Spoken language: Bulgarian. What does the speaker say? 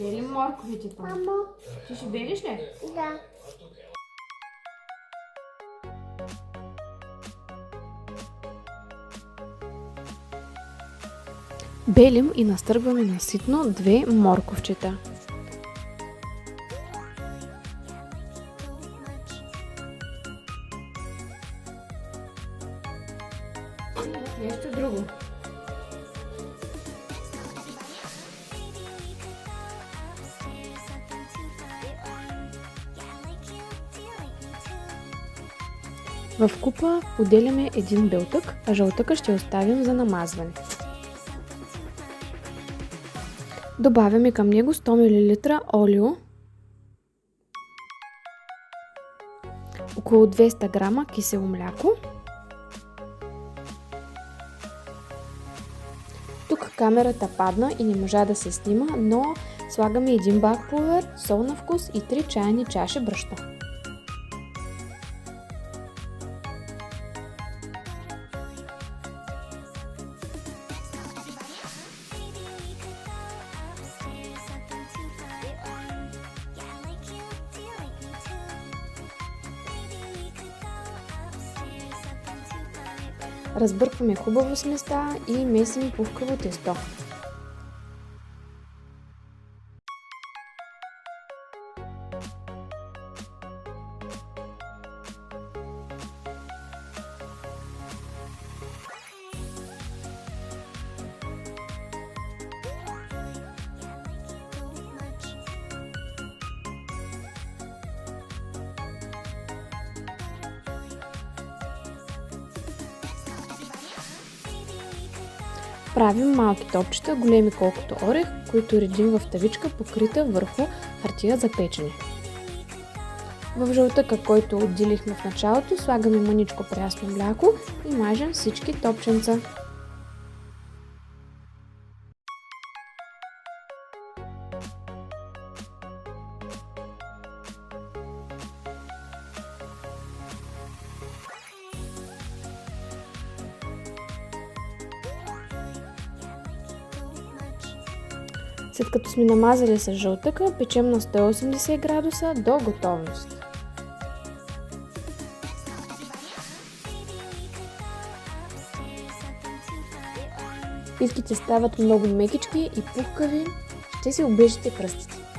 Белим морковите там. Мамо, Ти ще белиш ли? да. Белим и настъргваме на ситно 2 морковчета. Нещо друго. В купа отделяме един белтък, а жълтъка ще оставим за намазване. Добавяме към него 100 мл олио, около 200 грама кисело мляко. Тук камерата падна и не можа да се снима, но слагаме един бак пулвер, сол на вкус и 3 чайни чаши брашно. Разбъркваме хубаво сместа и месим пухкаво тесто. Правим малки топчета, големи колкото орех, които редим в тавичка, покрита върху хартия за печене. В жълтъка, който отделихме в началото, слагаме мъничко прясно мляко и мажем всички топченца. След като сме намазали с жълтъка, печем на 180 градуса до готовност. Писките стават много мекички и пухкави, ще си оближете пръстите.